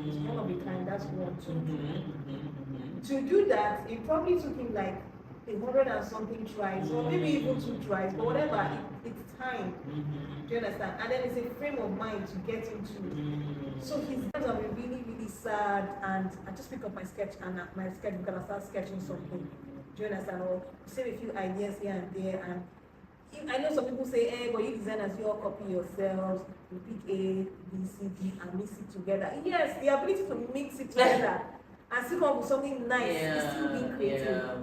It's one of a kind. That's one. Mm-hmm. To do that, it probably took him like 100 and something tries, or maybe even 2 tries, but whatever. It's time. Do you understand? And then it's a frame of mind to get into. So his times have been really, really sad, and I just pick up my sketch and my sketchbook and I start sketching something. Do you understand? Or save a few ideas here and there, and I know some people say, "Hey, but you designers, you all copy yourselves. You pick A, B, C, D, and mix it together." Yes, the ability to mix it together and still come up with something nice is still being creative.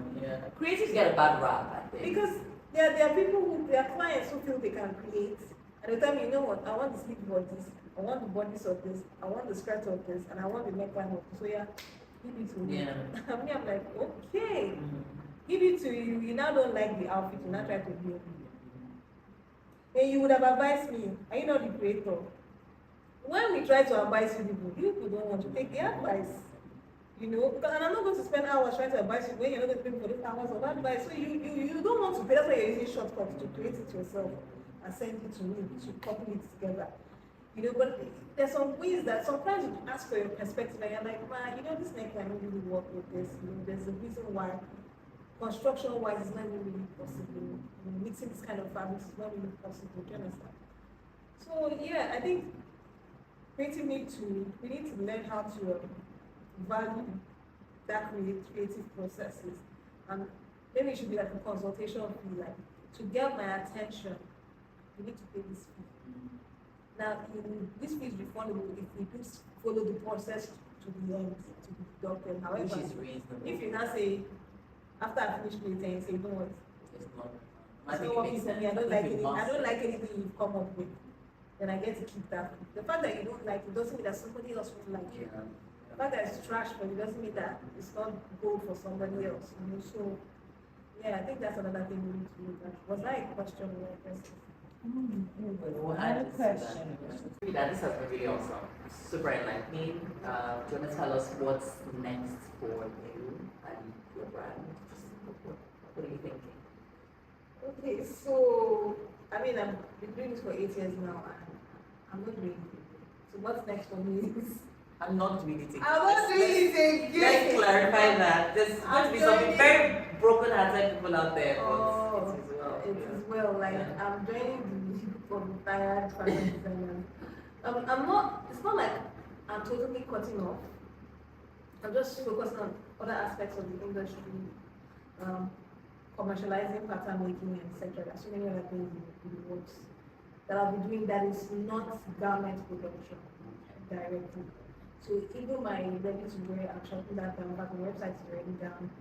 Creative get a bad rap, I think. Because there are people who, there are clients who feel they can create, and they tell me, you know what, I want the sleeve of this, I want the bodice of this, I want the skirt of this, and I want the neckline of this. So yeah, give it to me. And me, I'm like, okay, give it to you. You now don't like the outfit, you now try to do it. Then you would have advised me, are you not the creator? When we try to advise you people don't want to take the advice. You know, because, and I'm not going to spend hours trying to advise you when you're not going to pay me for those hours of advice. So you don't want to pay. That's why you're using shortcuts to create it yourself and send it to me to copy it together. You know, but there's some ways that sometimes you ask for your perspective and you're like, man, you know, this neckline don't really work with this. You know, there's a reason why construction wise it's not really possible. You know, mixing this kind of fabrics is not really possible. Do you understand? So yeah, I think creative we need to learn how to value that creative processes, and maybe it should be like a consultation fee, like to get my attention you need to pay this fee. Now this fee is refundable if we do follow the process to the end to be deducted. However, which is reasonable. If you now say after I finish creating you say, you know what, it's not working for me, I don't like anything you've come up with, then I get to keep that. The fact that you don't like it doesn't mean that somebody else won't like it. The fact that it's trash for you doesn't mean that it's not gold for somebody else. You know, so yeah, I think that's another thing we need to look at. Was that a question or a question? I had a question. That this has been really awesome, super enlightening. Do you want to tell us what's next for you and your brand? What are you thinking? Okay, so I mean, I've been doing this for 8 years now, and I'm not doing it. So what's next for me is I'm not doing it again. I'm not doing it again. Let's clarify that. There's going to be some very broken-hearted people out there. Oh, it is well. Like I'm joining the group of retired fashion designers. I'm not. It's not like I'm totally cutting off. I'm just focusing on other aspects of the industry, commercializing, pattern making, etc. There's so many other things in the works that I'll be doing that is not garment production directly. So even my ready-to-wear, I'm shutting that down. But my website is already down.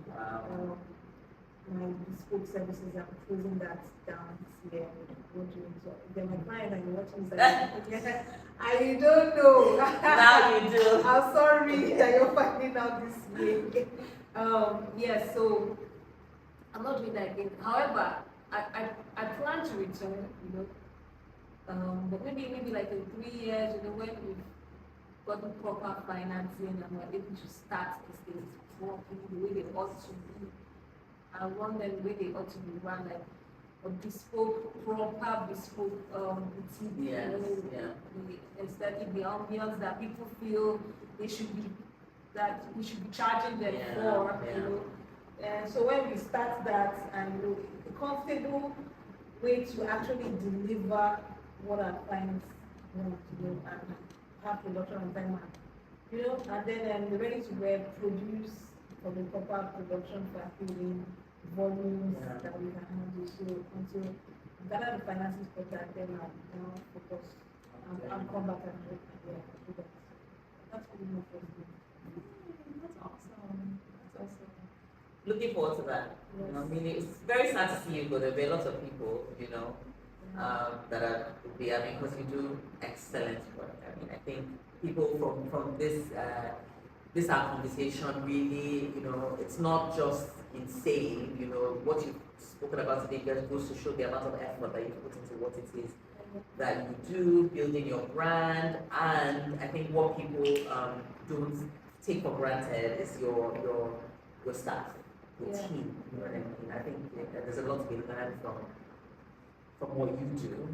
My bespoke services, I'm closing that down this year. So then my client and you're watching this, I don't know. Now you do. I'm sorry that you're finding out this year. Yeah, so I'm not doing that again. However, I plan to return, you know. But maybe like in 3 years, you know, when we've got the proper financing and we're able to start these things properly the way they ought to be. I want them the way they ought to be run, like a bespoke, proper bespoke boutique. Yes, The aesthetic, the ambience that people feel they should be, that we should be charging them for, you know. And so when we start that and you know, a comfortable way to actually deliver what our clients want to do and have production on time, you know, and then the ready to wear produce for the proper production factory volumes that we can handle. So until gather the finances for that, then I'll now focus and come back and do that. That's pretty much what we do. That's awesome. That's awesome. Looking forward to that. Yes. You know, I mean, it's very sad to see you go. There'll be a lot of people, you know, that are I mean, because you do excellent work. I mean, I think people from this our conversation really, you know, it's not just insane, you know, what you've spoken about today just goes to show the amount of effort that you put into what it is that you do, building your brand, and I think what people don't take for granted is your staff, your team. You know what I mean? I think there's a lot to be learned from what you do.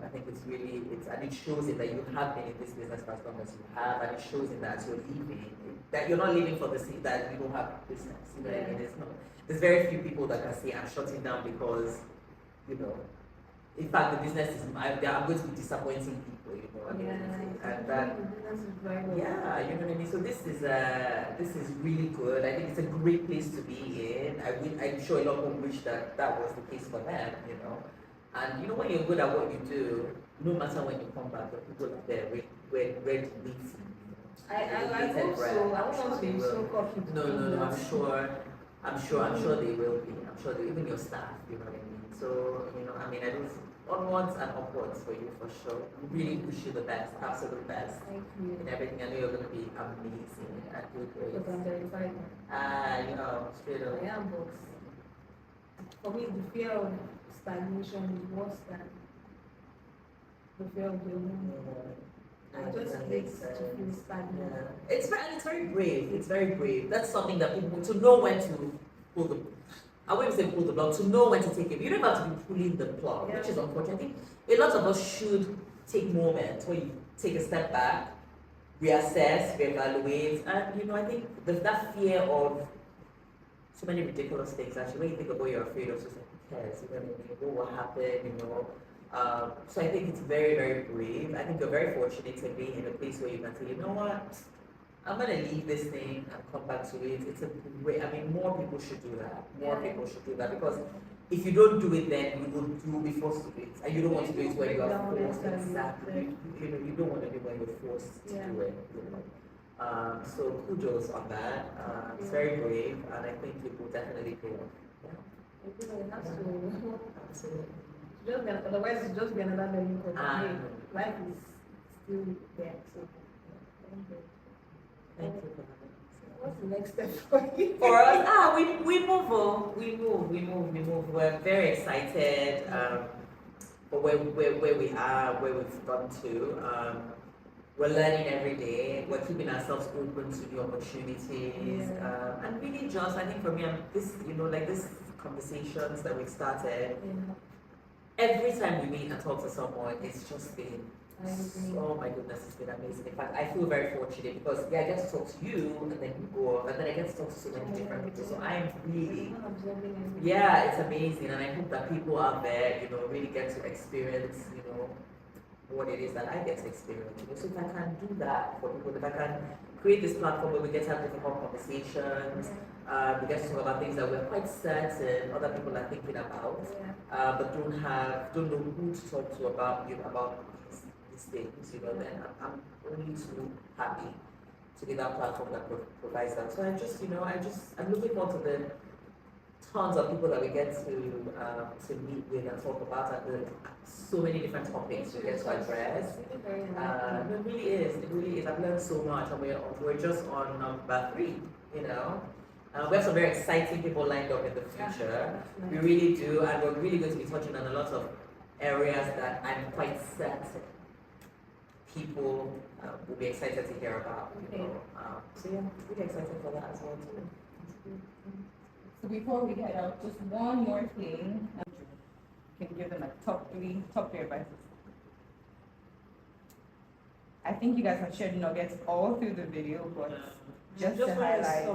I think and it shows it that you have been in this business for as long as you have, and it shows it that you're leaving, that you're not leaving for the sake that you don't have business. You know what I mean? There's very few people that can say I'm shutting down because, in fact, the business is, I'm going to be disappointing people, and that, yeah, you know what I mean. So this is really good. I think it's a great place to be in. I'm sure a lot of people wish that was the case for them, And when you're good at what you do, no matter when you come back, the people are there ready to meet you. I hope so. I don't want to be so cocky. No. I'm sure they will be. I'm sure even your staff. You know what I mean. So I just onwards and upwards for you for sure. Really wish you the best, absolute best. Thank you. In everything. I know you're going to be amazing and do great. Because I'm terrified. Straight up. I am, but for me, the fear of stagnation is worse than the fear of the unknown. I just hate to feel stagnant. Yeah. It's very brave. It's very brave. That's something that people to know when to pull the. I wouldn't say pull the plug. To know when to take it. You don't have to be pulling the plug, which is unfortunate. I think a lot of us should take moments where you take a step back, reassess, reevaluate, and I think there's that fear of so many ridiculous things. Actually, when you think about you're afraid of, just like, who cares? What will happen? So I think it's very, very brave. I think you're very fortunate to be in a place where you can say, you know what, I'm gonna leave this thing and come back to it. It's a great. More people should do that. More people should do that, because if you don't do it, then you will be forced to do it, and you don't want to do it when you are forced. Exactly. You don't want to do it when you're forced to do it. So kudos on that. It's very brave, and I think it will definitely pay off. It has to. Absolutely. Otherwise, it's just be another learning curve. Life is still there. So, thank you for having me. What's the next step for you? For us, we move. We're very excited for where we are, where we've gone to. We're learning every day. We're keeping ourselves open to new opportunities, and really, just I think for me, this conversations that we've started. Every time we meet and talk to someone, it's just been, oh my goodness, it's been amazing. In fact, I feel very fortunate because I get to talk to you, and then you go off, and then I get to talk to so many different people. So I'm really, it's amazing, and I hope that people out there, really get to experience, what it is that I get to experience. So if I can do that for people, if I can create this platform where we get to have difficult conversations, we get to talk about things that we're quite certain other people are thinking about, but don't know who to talk to about these things. Then I'm only too happy to be that platform that provides that. So I'm looking forward to the tons of people that we get to meet with and talk about, and so many different topics we get to address. It really is. I've learned so much, and we're just on number 3. We have some very exciting people lined up in the future. We really do, and we're really going to be touching on a lot of areas that I'm quite certain people will be excited to hear about. So really excited for that as well too. So before we head out, just one more thing. You can give them like top three advices. I think you guys have shared nuggets all through the video, but just to highlight.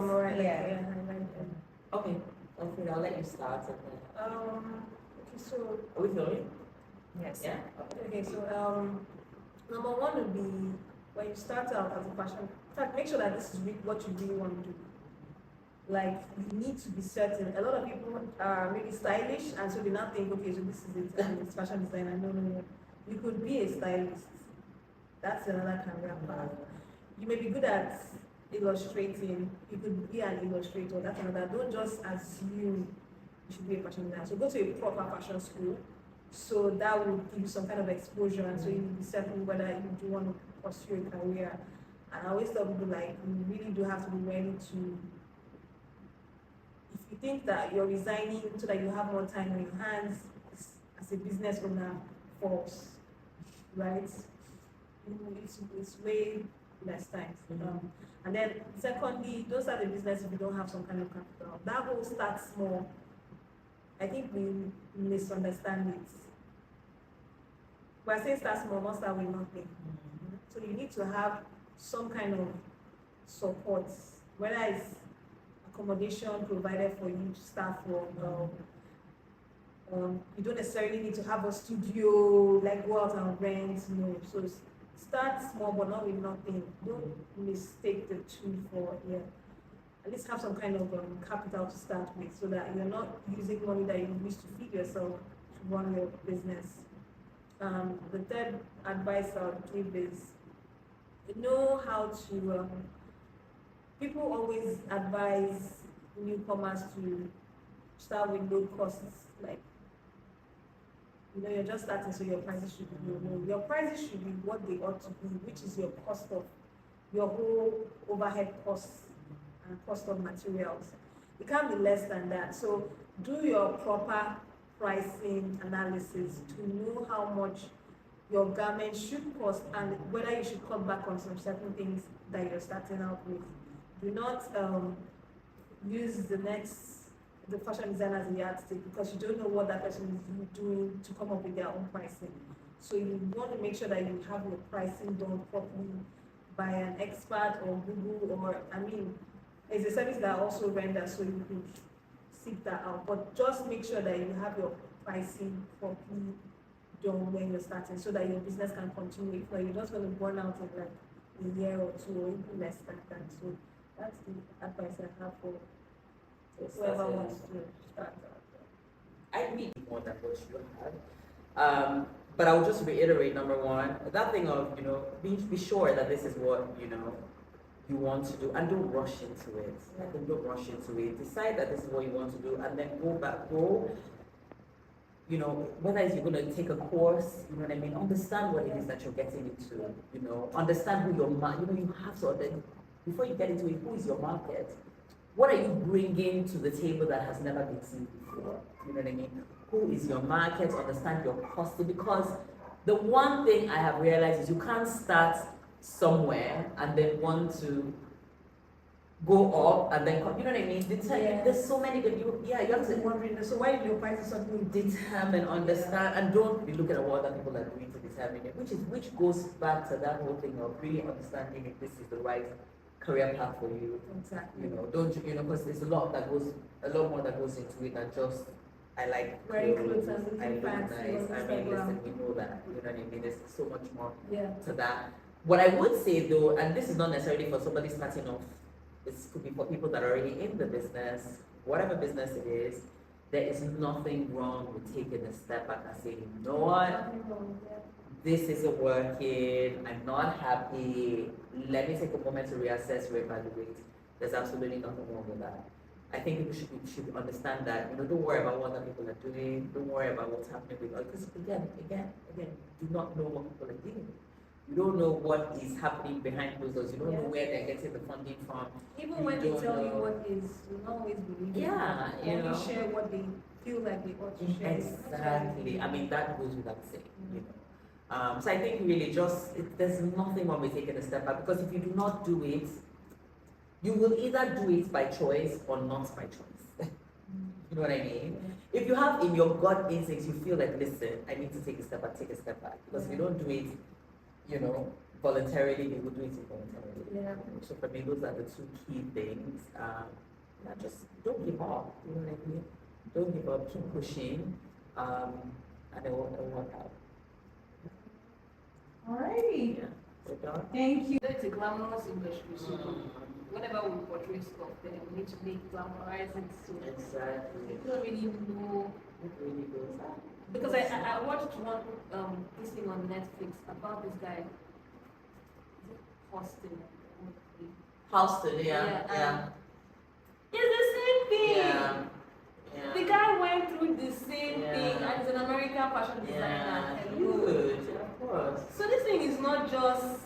Okay, I'll let you start. Okay, so Are we filming? Yes. Yeah. Okay, so number 1 would be when you start out as a fashion. In fact, make sure that this is what you really want to do. Like, you need to be certain. A lot of people are really stylish, and so they now think, okay, so this is it, and it's fashion designer. No. You could be a stylist. That's another career path. You may be good at illustrating. You could be an illustrator. That's another. Don't just assume you should be a fashion designer. So go to a proper fashion school. So that will give you some kind of exposure, and so you'll be certain whether you do want to pursue a career. And I always tell people, like, you really do have to be ready to. If you think that you're resigning so that you have more time on your hands as a business owner, false, right? It's way less time. And then secondly, don't start a business if you don't have some kind of capital. That whole start small. I think we misunderstand it. we're saying start small, not start with nothing. So you need to have some kind of support, whether it's accommodation provided for you to start from. You don't necessarily need to have a studio, like go out and rent, no. So start small, but not with nothing. Don't mistake the two for, yeah. At least have some kind of capital to start with, so that you're not using money that you use to feed yourself to run your business. The third advice I would give is know how to. People always advise newcomers to start with low costs, like, you're just starting, so your prices should be low. Your prices should be what they ought to be, which is your cost of your whole overhead costs and cost of materials. It can't be less than that. So do your proper pricing analysis to know how much your garment should cost and whether you should cut back on some certain things that you're starting out with. Do not use the fashion designer as a yardstick, because you don't know what that person is doing to come up with their own pricing. So you want to make sure that you have your pricing done properly by an expert or Google, or it's a service that also renders, so you can seek that out. But just make sure that you have your pricing properly done when you're starting, so that your business can continue. If not, you're just going to burn out in like a year or two, or even less than that. So that's the advice I have for whoever wants to start out. I need more than what you have. But I'll just reiterate, number one, that thing of, be sure that this is what, you want to do, and don't rush into it. I think don't rush into it. Decide that this is what you want to do, and then go, whether it's you're going to take a course, you know what I mean? Understand what it is that you're getting into, understand who your market, you have to, before you get into it, who is your market? What are you bringing to the table that has never been seen before? You know what I mean? Who is your market? Understand your cost. Because the one thing I have realized is you can't start somewhere and then want to go up and then come. You know what I mean? There's so many that you have to wondering, so why do your prices suddenly determine, understand, and don't be looking at what other people are doing to determine it, which goes back to that whole thing of really understanding if this is the right career path for you. Exactly. Don't because there's a lot more that goes into it than just I like wearing clothes and I looking look fancy nice. on Listen, we know that. You know what I mean? There's so much more Yeah. to that. What I would say though, and this is not necessarily for somebody starting off, this could be for people that are already in the business, whatever business it is, there is nothing wrong with taking a step back and saying, you know what? This isn't working, I'm not happy, let me take a moment to reassess, reevaluate. There's absolutely nothing wrong with that. I think people should understand that, don't worry about what other people are doing, don't worry about what's happening with others, because again, you do not know what people are doing. You don't know what is happening behind closed doors, you don't know where they're getting the funding from. Even when they tell you what is, you don't always believe it. Yeah, Only share what they feel like they ought to share. Exactly, that goes without saying, So I think really there's nothing wrong with taking a step back, because if you do not do it, you will either do it by choice or not by choice. You know what I mean? If you have in your gut instincts, you feel like, listen, I need to take a step back, take a step back. Because if you don't do it, voluntarily, you will do it involuntarily. Yeah. So for me, those are the two key things. Just don't give up. You know what I mean? Don't give up, keep pushing, and it will work out. Alrighty. Yeah. We're done. Thank you. It's a glamorous industry, so whenever we portray stuff, then we need to make glamorize it. So Exactly. people don't really know. It really goes out. Because I watched one this thing on Netflix about this guy. Is it Austin? Houston, yeah. It's the same thing. Yeah. The guy went through the same Yeah. thing, and he's an American fashion designer. Huge, of course. So this thing is not just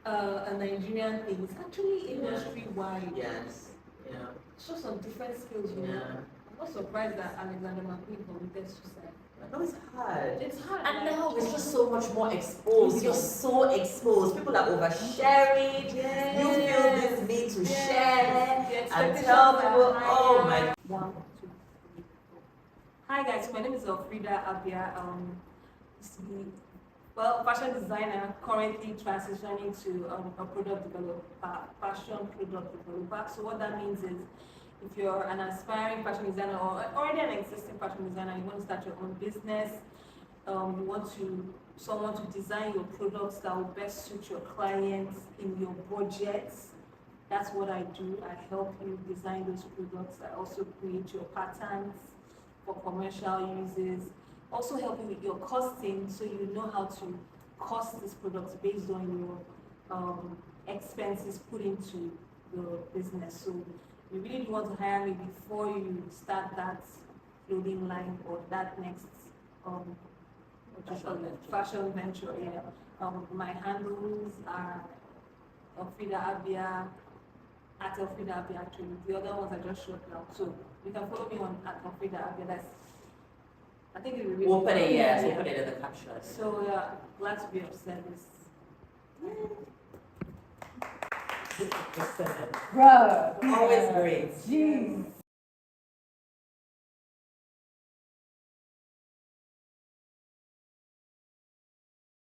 a Nigerian thing; it's actually industry-wide. Yes. Yeah. It's just some different skills, Yeah. I'm not surprised that Alexander McQueen committed suicide. No, it's hard. It's hard. And like, now it's just so much more exposed. You're so exposed. People are oversharing. Yes. You feel this need to Yes. share The and expectations tell are people, oh higher. my. 1, 2, 3, 4. Hi guys, my name is Frida Abia. Used to be Well, fashion designer, currently transitioning to a product developer, fashion product developer. So what that means is, if you're an aspiring fashion designer or already an existing fashion designer, you want to start your own business, you want someone to design your products that will best suit your clients in your budgets. That's what I do. I help you design those products. I also create your patterns for commercial uses. Also help you with your costing, so you know how to cost these products based on your expenses put into your business. So you really do want to hire me before you start that clothing line or that next fashion venture. Yeah. My handles are Elfrida Abia, at Elfrida Abia actually. The other ones I just showed now. So you can follow me on at Elfrida Abia. That's, I think it will be. We'll put it, yes, we'll put it in the caption. So yeah, glad to be of service. Bruh. Always great. Jeez.